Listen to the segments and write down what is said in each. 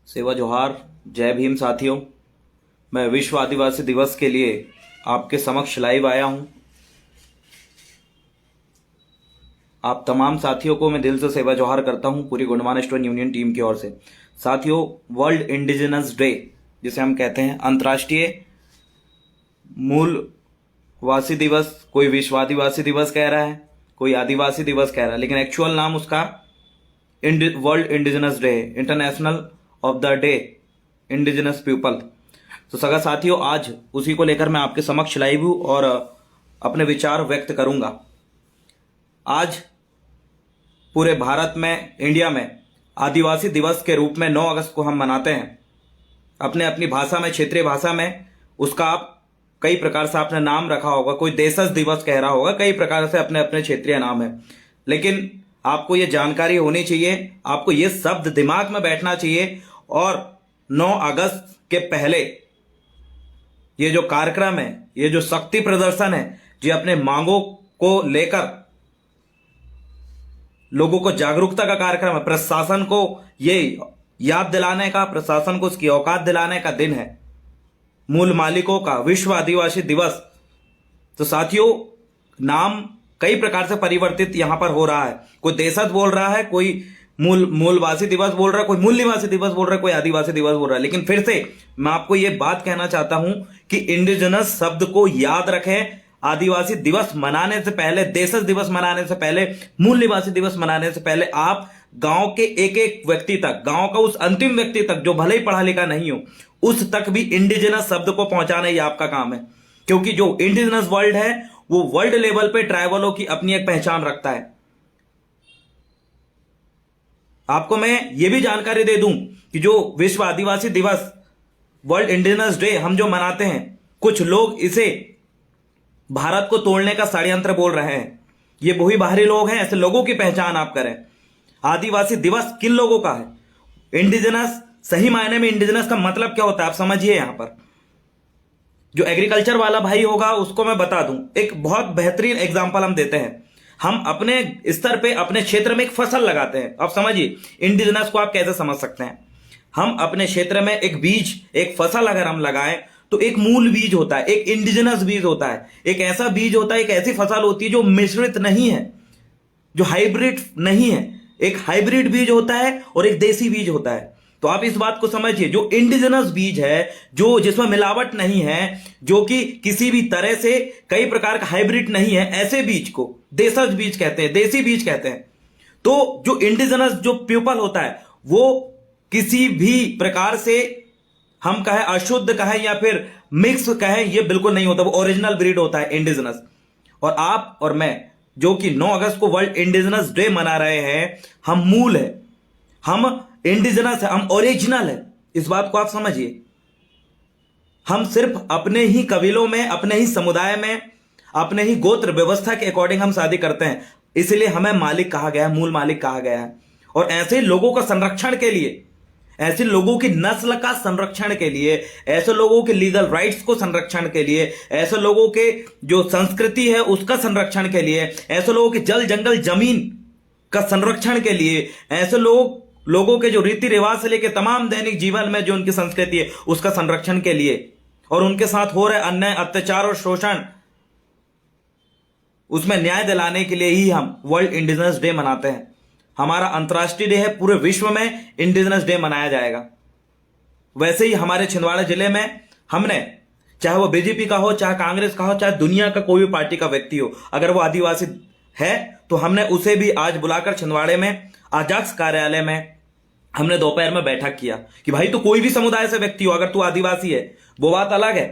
सेवा जोहार। जय भीम साथियों। मैं विश्व आदिवासी दिवस के लिए आपके समक्ष लाइव आया हूं। आप तमाम साथियों को मैं दिल से सेवा जोहार करता हूं पूरी गोंडवाना स्टूडेंट यूनियन टीम की ओर से। साथियों, वर्ल्ड इंडिजिनस डे जिसे हम कहते हैं अंतर्राष्ट्रीय मूलवासी दिवस, कोई विश्व आदिवासी दिवस कह रहा है, कोई आदिवासी दिवस कह रहा है, लेकिन एक्चुअल नाम उसका world indigenous day, international of the day indigenous people. तो सगा साथियों, आज उसी को लेकर मैं आपके समक्ष लाइव हूं और अपने विचार व्यक्त करूंगा। आज पूरे भारत में, इंडिया में आदिवासी दिवस के रूप में 9 अगस्त को हम मनाते हैं। अपने अपनी भाषा में, क्षेत्रीय भाषा में उसका आप कई प्रकार से आपने नाम रखा होगा। कोई देशज दिवस कह रहा होगा, कई प्रकार से अपने अपने क्षेत्रीय नाम है। लेकिन आपको ये जानकारी होनी चाहिए, आपको ये शब्द दिमाग में बैठना चाहिए। और 9 अगस्त के पहले ये जो कार्यक्रम है, ये जो शक्ति प्रदर्शन है, ये अपने मांगों को लेकर लोगों को जागरूकता का कार्यक्रम है। प्रशासन को ये याद दिलाने का, प्रशासन को उसकी औकात दिलाने का दिन है, मूल मालिकों का विश्व आदिवासी दिवस। तो साथियों, नाम कई प्रकार से परिवर्तित यहां पर हो रहा है। कोई देशज बोल रहा है, कोई मूलवासी दिवस बोल रहा है, कोई मूल निवासी दिवस बोल रहा है, कोई आदिवासी दिवस बोल रहा है। लेकिन फिर से मैं आपको यह बात कहना चाहता हूं कि इंडिजिनस शब्द को याद रखें। आदिवासी दिवस मनाने से पहले, देशज दिवस मनाने से पहले, मूल निवासी दिवस मनाने से पहले आप गांव के एक एक व्यक्ति तक, गांव का उस अंतिम व्यक्ति तक जो भले ही पढ़ा लिखा नहीं हो, उस तक भी इंडिजिनस शब्द को पहुंचाना ही आपका काम है। क्योंकि जो इंडिजिनस वर्ल्ड है वो वर्ल्ड लेवल पे ट्राइबलों की अपनी एक पहचान रखता है। आपको मैं यह भी जानकारी दे दूं कि जो विश्व आदिवासी दिवस, वर्ल्ड इंडिजिनस डे हम जो मनाते हैं, कुछ लोग इसे भारत को तोड़ने का षड्यंत्र बोल रहे हैं। ये वही बाहरी लोग हैं, ऐसे लोगों की पहचान आप करें। आदिवासी दिवस किन लोगों का है? इंडिजिनस, सही मायने में इंडिजिनस का मतलब क्या होता है आप समझिए। यहां पर जो एग्रीकल्चर वाला भाई होगा उसको मैं बता दूं, एक बहुत बेहतरीन एग्जांपल हम देते हैं। हम अपने स्तर पे, अपने क्षेत्र में एक फसल लगाते हैं। आप समझिए इंडिजिनस को आप कैसे समझ सकते हैं। हम अपने क्षेत्र में एक बीज, एक फसल अगर हम लगाएं तो एक मूल बीज होता है, एक इंडिजिनस बीज होता है, एक ऐसा बीज होता है, एक ऐसी फसल होती है जो मिश्रित नहीं है, जो हाइब्रिड नहीं है। एक हाइब्रिड बीज होता है और एक देसी बीज होता है। तो आप इस बात को समझिए, जो इंडिजिनस बीज है, जो जिसमें मिलावट नहीं है, जो कि किसी भी तरह से कई प्रकार का हाइब्रिड नहीं है, ऐसे बीज को देशज बीज कहते हैं, देसी बीज कहते हैं। तो जो इंडिजिनस जो पीपल होता है वो किसी भी प्रकार से हम कहें अशुद्ध कहें या फिर मिक्स कहें, ये बिल्कुल नहीं होता। वो ओरिजिनल ब्रीड होता है इंडिजिनस। और आप और मैं जो कि 9 अगस्त को वर्ल्ड इंडिजिनस डे मना रहे हैं, हम मूल है, हम इंडिजिनस है, हम ओरिजिनल है। इस बात को आप समझिए। हम सिर्फ अपने ही कबीलों में, अपने ही समुदाय में, अपने ही गोत्र व्यवस्था के अकॉर्डिंग हम शादी करते हैं। इसलिए हमें मालिक कहा गया है, मूल मालिक कहा गया है। और ऐसे लोगों का संरक्षण के लिए, ऐसे लोगों की नस्ल का संरक्षण के लिए, ऐसे लोगों के लीगल राइट्स को संरक्षण के लिए, ऐसे लोगों के जो संस्कृति है उसका संरक्षण के लिए, ऐसे लोगों के जल जंगल जमीन का संरक्षण के लिए, ऐसे लोगों के जो रीति रिवाज से लेकर तमाम दैनिक जीवन में जो उनकी संस्कृति है उसका संरक्षण के लिए, और उनके साथ हो रहे अन्याय, अत्याचार और शोषण, उसमें न्याय दिलाने के लिए ही हम वर्ल्ड इंडिजिनस डे मनाते हैं। हमारा अंतर्राष्ट्रीय डे है, पूरे विश्व में इंडिजिनस डे मनाया जाएगा। वैसे ही हमारे छिंदवाड़ा जिले में हमने, चाहे वो बीजेपी का हो, चाहे कांग्रेस का हो, चाहे दुनिया का कोई भी पार्टी का व्यक्ति हो, अगर वो आदिवासी है तो हमने उसे भी आज बुलाकर छिंदवाड़े में अजाक्स कार्यालय में हमने दोपहर में बैठक किया कि भाई तू कोई भी समुदाय से व्यक्ति हो, अगर तू आदिवासी है, वो बात अलग है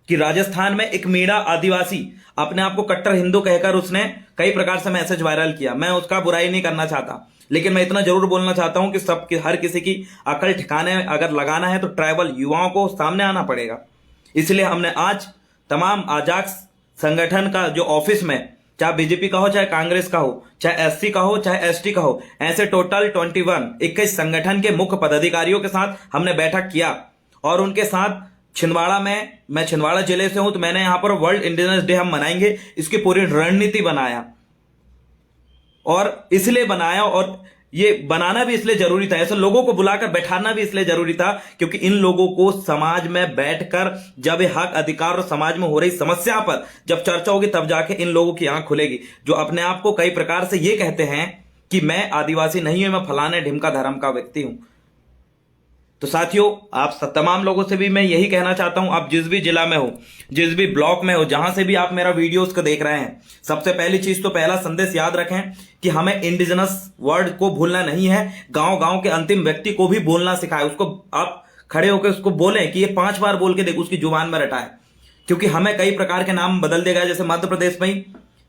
कि राजस्थान में एक मीणा आदिवासी अपने आप को कट्टर हिंदू कहकर उसने कई प्रकार से मैसेज वायरल किया। मैं उसका बुराई नहीं करना चाहता, लेकिन मैं इतना जरूर बोलना चाहता हूं कि हर किसी की अकल ठिकाने अगर लगाना है तो ट्राइबल युवाओं को सामने आना पड़ेगा। इसलिए हमने आज तमाम आजाक्स संगठन का जो ऑफिस में, चाहे बीजेपी का हो, चाहे कांग्रेस का हो, चाहे एससी का हो, चाहे एसटी का हो, ऐसे टोटल 21 संगठन के मुख्य पदाधिकारियों के साथ हमने बैठक किया। और उनके साथ छिंदवाड़ा में, मैं छिंदवाड़ा जिले से हूं तो मैंने यहां पर वर्ल्ड इंडिजिनस डे हम मनाएंगे, इसकी पूरी रणनीति बनाया। और इसलिए बनाया, और ये बनाना भी इसलिए जरूरी था, ऐसे लोगों को बुलाकर बैठाना भी इसलिए जरूरी था क्योंकि इन लोगों को समाज में बैठकर जब ये हक अधिकार और समाज में हो रही समस्या पर जब चर्चा होगी तब जाके इन लोगों की आंख खुलेगी, जो अपने आप को कई प्रकार से ये कहते हैं कि मैं आदिवासी नहीं हूं, मैं फलाने ढिमका धर्म का व्यक्ति हूं। तो साथियों, आप तमाम लोगों से भी मैं यही कहना चाहता हूं, आप जिस भी जिला में हो, जिस भी ब्लॉक में हो, जहां से भी आप मेरा वीडियोस को देख रहे हैं, सबसे पहली चीज तो पहला संदेश याद रखें कि हमें इंडिजिनस वर्ड को भूलना नहीं है। गांव गांव के अंतिम व्यक्ति को भी बोलना सिखाए, उसको आप खड़े होकर उसको बोलें कि ये 5 बार बोल के देख, उसकी जुबान में रटाए, क्योंकि हमें कई प्रकार के नाम बदल देगा। जैसे मध्य प्रदेश में ही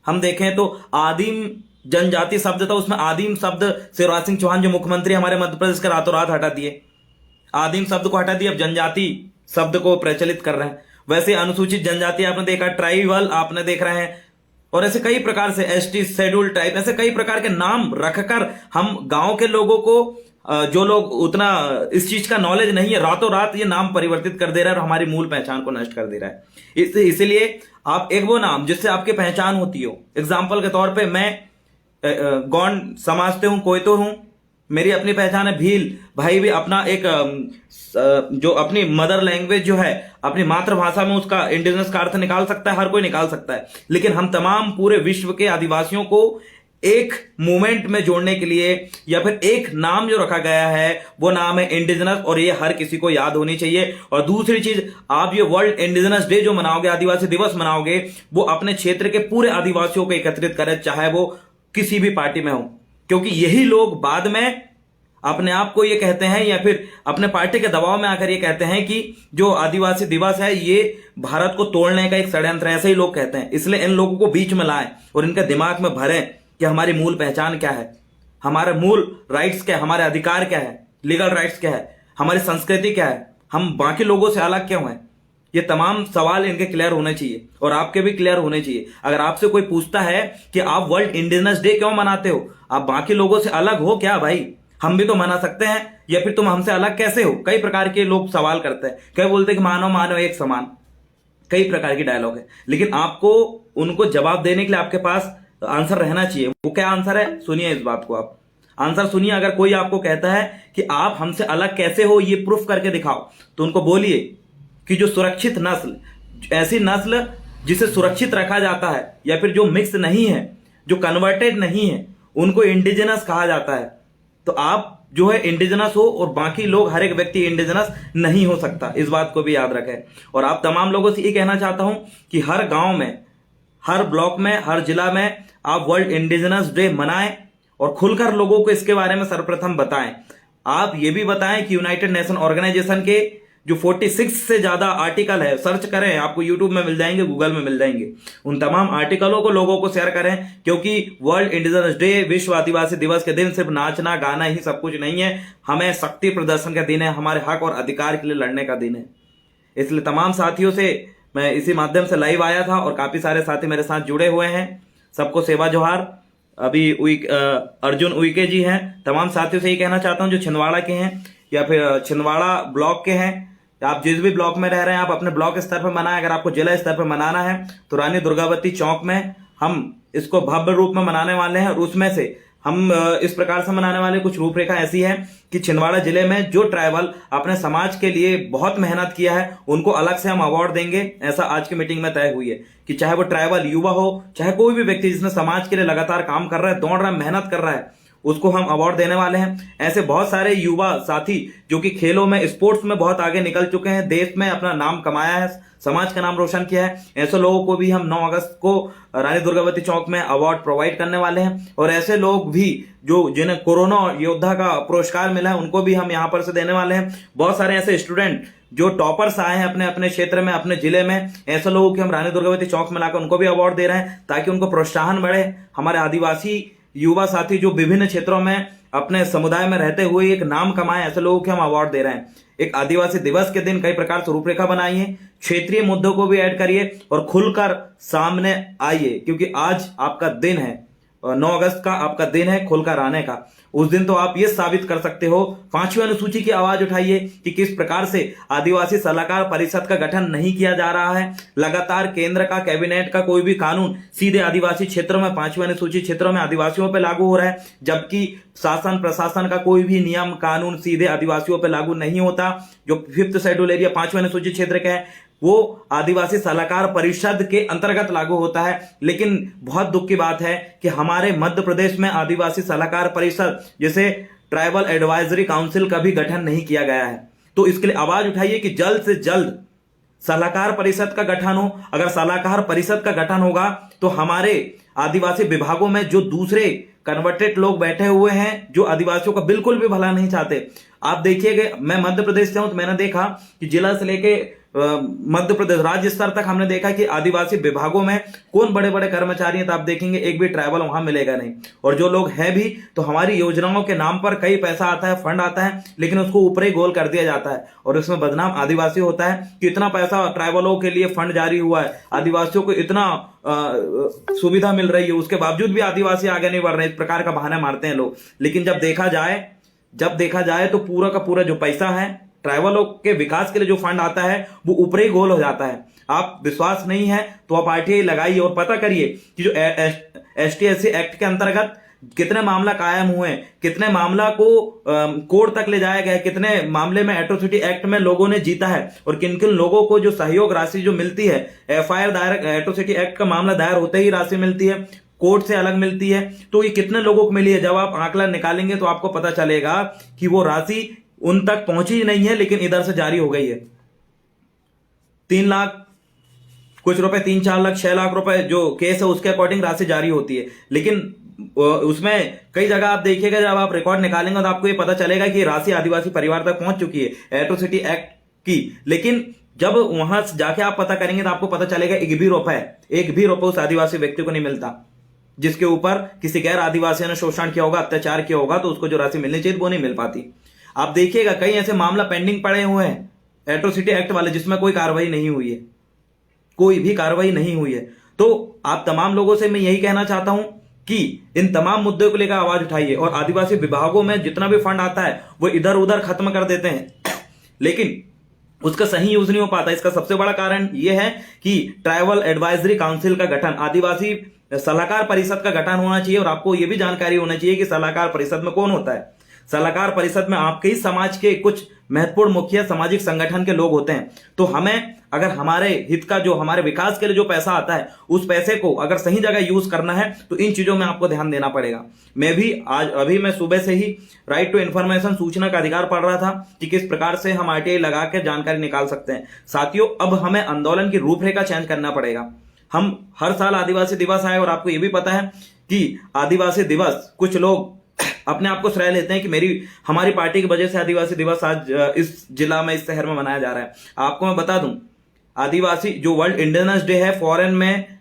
हम देखें तो आदिम जनजाति शब्द था, उसमें आदिम शब्द शिवराज सिंह चौहान जो मुख्यमंत्री हमारे मध्य प्रदेश के रातों रात हटा दिए, आदिम शब्द को हटा दिया, अब जनजाति शब्द को प्रचलित कर रहे हैं। वैसे अनुसूचित जनजाति आपने देखा, ट्राइबल आपने देख रहे हैं, और ऐसे कई प्रकार से एसटी, शेड्यूल टाइप, ऐसे कई प्रकार के नाम रखकर हम गांव के लोगों को, जो लोग उतना इस चीज का नॉलेज नहीं है, रातों रात ये नाम परिवर्तित कर दे रहा है और हमारी मूल पहचान को नष्ट कर दे रहा है। इसीलिए आप एक वो नाम जिससे आपकी पहचान होती हो, एग्जाम्पल के तौर पर मैं गौंड समाज से हूं, कोयतो हूं, मेरी अपनी पहचान है भील, भाई भी अपना एक जो अपनी मदर लैंग्वेज जो है, अपनी मातृभाषा में उसका इंडिजिनस का अर्थ निकाल सकता है, हर कोई निकाल सकता है। लेकिन हम तमाम पूरे विश्व के आदिवासियों को एक मूवमेंट में जोड़ने के लिए या फिर एक नाम जो रखा गया है वो नाम है इंडिजिनस, और ये हर किसी को याद होनी चाहिए। और दूसरी चीज, आप ये वर्ल्ड इंडिजिनस डे जो मनाओगे, आदिवासी दिवस मनाओगे, वो अपने क्षेत्र के पूरे आदिवासियों को एकत्रित करें, चाहे वो किसी भी पार्टी में हो, क्योंकि यही लोग बाद में अपने आप को ये कहते हैं या फिर अपने पार्टी के दबाव में आकर ये कहते हैं कि जो आदिवासी दिवस है ये भारत को तोड़ने का एक षड्यंत्र है, ऐसे ही लोग कहते हैं। इसलिए इन लोगों को बीच में लाएं और इनके दिमाग में भरें कि हमारी मूल पहचान क्या है, हमारे मूल राइट्स क्या है, हमारे अधिकार क्या है, लीगल राइट्स क्या है, हमारी संस्कृति क्या है, हम बाकी लोगों से अलग क्यों हैं। ये तमाम सवाल इनके क्लियर होने चाहिए और आपके भी क्लियर होने चाहिए। अगर आपसे कोई पूछता है कि आप वर्ल्ड इंडिजिनस डे क्यों मनाते हो, आप बाकी लोगों से अलग हो क्या भाई, हम भी तो मना सकते हैं, या फिर तुम हमसे अलग कैसे हो, कई प्रकार के लोग सवाल करते हैं। कई बोलते हैं कि मानव मानव एक समान, कई प्रकार की डायलॉग है, लेकिन आपको उनको जवाब देने के लिए आपके पास आंसर रहना चाहिए। वो क्या आंसर है, सुनिए इस बात को, आप आंसर सुनिए। अगर कोई आपको कहता है कि आप हमसे अलग कैसे हो, ये प्रूफ करके दिखाओ, तो उनको बोलिए कि जो सुरक्षित नस्ल, ऐसी नस्ल जिसे सुरक्षित रखा जाता है, या फिर जो मिक्स नहीं है, जो कन्वर्टेड नहीं है, उनको इंडिजिनस कहा जाता है। तो आप जो है इंडिजिनस हो और बाकी लोग, हर एक व्यक्ति इंडिजिनस नहीं हो सकता, इस बात को भी याद रखें। और आप तमाम लोगों से ये कहना चाहता हूं कि हर गांव में, हर ब्लॉक में, हर जिला में आप वर्ल्ड इंडिजिनस डे मनाएं और खुलकर लोगों को इसके बारे में सर्वप्रथम बताएं। आप ये भी बताएं कि यूनाइटेड नेशन ऑर्गेनाइजेशन के जो 46 से ज्यादा आर्टिकल है, सर्च करें, आपको यूट्यूब में मिल जाएंगे, गूगल में मिल जाएंगे, उन तमाम आर्टिकलों को लोगों को शेयर करें, क्योंकि वर्ल्ड इंडिजिनस डे, विश्व आदिवासी दिवस के दिन सिर्फ नाचना गाना ही सब कुछ नहीं है, हमें शक्ति प्रदर्शन का दिन है, हमारे हक और अधिकार के लिए लड़ने का दिन है। इसलिए तमाम साथियों से मैं इसी माध्यम से लाइव आया था और काफी सारे साथी मेरे साथ जुड़े हुए हैं, सबको सेवा जोहार। अभी अर्जुन उइके जी हैं, तमाम साथियों से ये कहना चाहता हूं जो छिंदवाड़ा के हैं या फिर छिंदवाड़ा ब्लॉक के हैं, आप जिस भी ब्लॉक में रह रहे हैं, आप अपने ब्लॉक स्तर पर मनाएं। अगर आपको जिला स्तर पर मनाना है तो रानी दुर्गावती चौक में हम इसको भव्य रूप में मनाने वाले हैं, और उसमें से हम इस प्रकार से मनाने वाले, कुछ रूपरेखा ऐसी है कि छिंदवाड़ा जिले में जो ट्राइबल अपने समाज के लिए बहुत मेहनत किया है उनको अलग से हम अवार्ड देंगे। ऐसा आज की मीटिंग में तय हुई है कि चाहे वो ट्राइबल युवा हो, चाहे कोई भी व्यक्ति जिसने समाज के लिए लगातार काम कर रहा है, दौड़ रहा है, मेहनत कर रहा है, उसको हम अवार्ड देने वाले हैं। ऐसे बहुत सारे युवा साथी जो कि खेलों में, स्पोर्ट्स में बहुत आगे निकल चुके हैं, देश में अपना नाम कमाया है, समाज का नाम रोशन किया है, ऐसे लोगों को भी हम 9 अगस्त को रानी दुर्गावती चौक में अवार्ड प्रोवाइड करने वाले हैं। और ऐसे लोग भी जो जिन्हें कोरोना योद्धा का पुरस्कार मिला है उनको भी हम यहां पर से देने वाले हैं। बहुत सारे ऐसे स्टूडेंट जो टॉपर्स आए हैं अपने अपने क्षेत्र में, अपने जिले में, ऐसे लोगों की हम रानी दुर्गावती चौक में लाकर उनको भी अवार्ड दे रहे हैं, ताकि उनको प्रोत्साहन बढ़े। हमारे आदिवासी युवा साथी जो विभिन्न क्षेत्रों में अपने समुदाय में रहते हुए एक नाम कमाए, ऐसे लोगों के हम अवार्ड दे रहे हैं। एक आदिवासी दिवस के दिन कई प्रकार से रूपरेखा बनाइए, क्षेत्रीय मुद्दों को भी ऐड करिए और खुलकर सामने आइए, क्योंकि आज आपका दिन है 9 अगस्त का आपका दिन है खुलकर आने का। उस दिन तो आप ये साबित कर सकते हो, 5वीं अनुसूची की आवाज उठाइए कि किस प्रकार से आदिवासी सलाहकार परिषद का गठन नहीं किया जा रहा है। लगातार केंद्र का कैबिनेट का कोई भी कानून सीधे आदिवासी क्षेत्रों में 5वीं अनुसूची क्षेत्रों में आदिवासियों पर लागू हो रहा है, जबकि शासन प्रशासन का कोई भी नियम कानून सीधे आदिवासियों पर लागू नहीं होता। जो 5th शेड्यूल एरिया 5वीं अनुसूची क्षेत्र का है वो आदिवासी सलाहकार परिषद के अंतर्गत लागू होता है। लेकिन बहुत दुख की बात है कि हमारे मध्य प्रदेश में आदिवासी सलाहकार परिषद जैसे ट्राइबल एडवाइजरी काउंसिल का भी गठन नहीं किया गया है। तो इसके लिए आवाज उठाइए कि जल्द से जल्द सलाहकार परिषद का गठन हो। अगर सलाहकार परिषद का गठन होगा तो हमारे आदिवासी विभागों में जो दूसरे कन्वर्टेड लोग बैठे हुए हैं जो आदिवासियों का बिल्कुल भी भला नहीं चाहते। आप देखिएगा, मैं मध्य प्रदेश से हूं तो मैंने देखा कि जिला से लेके मध्य प्रदेश राज्य स्तर तक हमने देखा कि आदिवासी विभागों में कौन बड़े बड़े कर्मचारी हैं, तो आप देखेंगे एक भी ट्राइबल वहां मिलेगा नहीं। और जो लोग हैं भी तो हमारी योजनाओं के नाम पर कई पैसा आता है, फंड आता है, लेकिन उसको ऊपर ही गोल कर दिया जाता है और उसमें बदनाम आदिवासी होता है कि इतना पैसा ट्राइबलों के लिए फंड जारी हुआ है, आदिवासियों को इतना सुविधा मिल रही है, उसके बावजूद भी आदिवासी आगे नहीं बढ़ रहे। इस प्रकार का बहाना मारते हैं लोग। लेकिन जब देखा जाए तो पूरा का पूरा जो पैसा है ट्राइबलों के विकास के लिए जो फंड आता है वो ऊपर ही गोल हो जाता है। आप विश्वास नहीं है तो आप आरटीआई लगाइए और पता करिए कि जो ST/SC एक्ट के अंतर्गत कितने मामला कायम हुए, कितने मामला को कोर्ट तक ले जाया गया, कितने मामले में एट्रोसिटी एक्ट में लोगों ने जीता है और किन किन लोगों को जो सहयोग राशि जो मिलती है, FIR दायर एट्रोसिटी एक्ट का मामला दायर होते ही राशि मिलती है, कोर्ट से अलग मिलती है, तो ये कितने लोगों को मिली है। जब आप आंकड़ा निकालेंगे तो आपको पता चलेगा कि वो राशि उन तक पहुंची नहीं है, लेकिन इधर से जारी हो गई है। 3 लाख कुछ रुपए, 3-4 लाख 6 लाख रुपए जो केस है उसके अकॉर्डिंग राशि जारी होती है। लेकिन उसमें कई जगह आप देखिएगा, जब आप रिकॉर्ड निकालेंगे तो आपको ये पता चलेगा कि राशि आदिवासी परिवार तक पहुंच चुकी है एट्रोसिटी एक्ट की। लेकिन जब वहां जाके आप पता करेंगे तो आपको पता चलेगा एक भी रुपए उस आदिवासी व्यक्ति को नहीं मिलता जिसके ऊपर किसी गैर आदिवासी ने शोषण किया होगा, अत्याचार किया होगा, तो उसको जो राशि मिलनी चाहिए वो नहीं मिल पाती। आप देखिएगा कई ऐसे मामला पेंडिंग पड़े हुए हैं एट्रोसिटी एक्ट वाले जिसमें कोई कार्रवाई नहीं हुई है, कोई भी कार्रवाई नहीं हुई है। तो आप तमाम लोगों से मैं यही कहना चाहता हूं कि इन तमाम मुद्दों को लेकर आवाज उठाइए। और आदिवासी विभागों में जितना भी फंड आता है वो इधर उधर खत्म कर देते हैं, लेकिन उसका सही यूज नहीं हो पाता। इसका सबसे बड़ा कारण यह है कि ट्राइबल एडवाइजरी काउंसिल का गठन, आदिवासी सलाहकार परिषद का गठन होना चाहिए। और आपको यह भी जानकारी होना चाहिए कि सलाहकार परिषद में कौन होता है। सलाहकार परिषद में आपके ही समाज के कुछ महत्वपूर्ण मुखिया सामाजिक संगठन के लोग होते हैं। तो हमें अगर हमारे हित का जो हमारे विकास के लिए जो पैसा आता है उस पैसे को अगर सही जगह यूज करना है तो इन चीजों में आपको ध्यान देना पड़ेगा। मैं भी अभी मैं सुबह से ही राइट टू इन्फॉर्मेशन, सूचना का अधिकार पढ़ रहा था कि किस प्रकार से हम आरटीआई लगा के जानकारी निकाल सकते हैं। साथियों, अब हमें आंदोलन की रूपरेखा चेंज करना पड़ेगा। हम हर साल आदिवासी दिवस आए और आपको यह भी पता है कि आदिवासी दिवस कुछ लोग अपने आप को श्रेय लेते हैं कि हमारी पार्टी की वजह से आदिवासी दिवस आज इस जिला में, इस शहर में मनाया जा रहा है। आपको मैं बता दूं, आदिवासी जो वर्ल्ड इंडिजिनस डे है फॉरेन में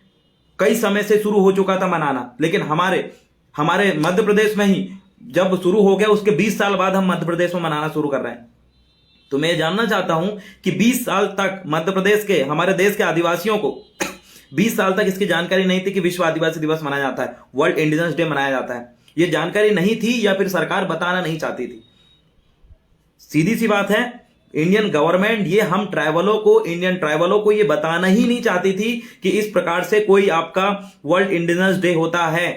कई समय से शुरू हो चुका था मनाना, लेकिन हमारे मध्य प्रदेश में ही जब शुरू हो गया उसके 20 साल बाद हम मध्य प्रदेश में मनाना शुरू कर रहे हैं। तो मैं जानना चाहता हूं कि 20 साल तक मध्य प्रदेश के, हमारे देश के आदिवासियों को 20 साल तक इसकी जानकारी नहीं थी कि विश्व आदिवासी दिवस मनाया जाता है, वर्ल्ड इंडिजिनस डे मनाया जाता है। ये जानकारी नहीं थी या फिर सरकार बताना नहीं चाहती थी। सीधी सी बात है, इंडियन गवर्नमेंट ये हम इंडियन ट्राइबलों को ये बताना ही नहीं चाहती थी कि इस प्रकार से कोई आपका वर्ल्ड इंडिजिनस डे होता है।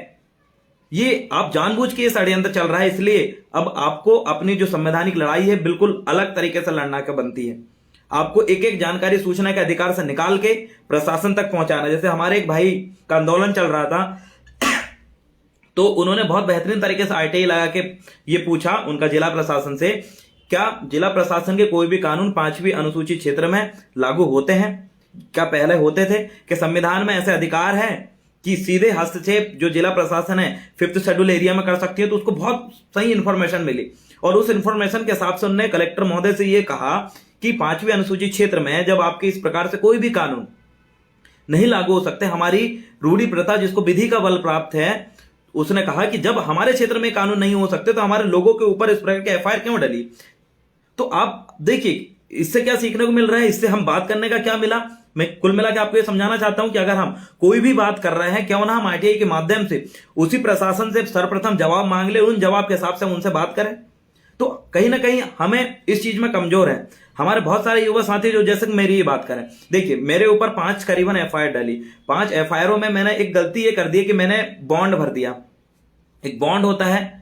ये आप जानबूझ के ये षड्यंत्र चल रहा है, इसलिए अब आपको अपनी जो संवैधानिक लड़ाई है बिल्कुल अलग तरीके से लड़ना का बनती है। आपको एक एक जानकारी सूचना के अधिकार से निकाल के प्रशासन तक पहुंचाना। जैसे हमारे एक भाई का आंदोलन चल रहा था तो उन्होंने बहुत बेहतरीन तरीके से आरटीआई लगा के ये पूछा उनका जिला प्रशासन से, क्या जिला प्रशासन के कोई भी कानून 5वीं अनुसूची क्षेत्र में लागू होते हैं? क्या पहले होते थे? कि संविधान में ऐसे अधिकार है कि सीधे हस्तक्षेप जो जिला प्रशासन है 5th शेड्यूल एरिया में कर सकती है? तो उसको बहुत सही इंफॉर्मेशन मिली और उस इंफॉर्मेशन के हिसाब से उन्होंने कलेक्टर महोदय से ये कहा कि 5वीं अनुसूची क्षेत्र में जब आपके इस प्रकार से कोई भी कानून नहीं लागू हो सकते, हमारी रूढ़ी प्रथा जिसको विधि का बल प्राप्त है, उसने कहा कि जब हमारे क्षेत्र में कानून नहीं हो सकते तो हमारे लोगों के ऊपर इस प्रकार के FIR क्यों डली? तो आप देखिए इससे क्या सीखने को मिल रहा है, इससे हम बात करने का क्या मिला। मैं कुल मिला के आपको ये समझाना चाहता हूं कि अगर हम कोई भी बात कर रहे हैं, क्यों ना हम आरटीआई के माध्यम से उसी प्रशासन से सर्वप्रथम जवाब मांग ले, उन जवाब के हिसाब से हम उनसे बात करें। तो कहीं ना कहीं हमें इस चीज में कमजोर है। हमारे बहुत सारे युवा साथी जो जैसे मेरी ही बात करें, देखिए मेरे ऊपर 5 करीबन एफआईआर डाली। 5 एफआईआर में मैंने एक गलती ये कर दी कि मैंने बॉन्ड भर दिया। एक बॉन्ड होता है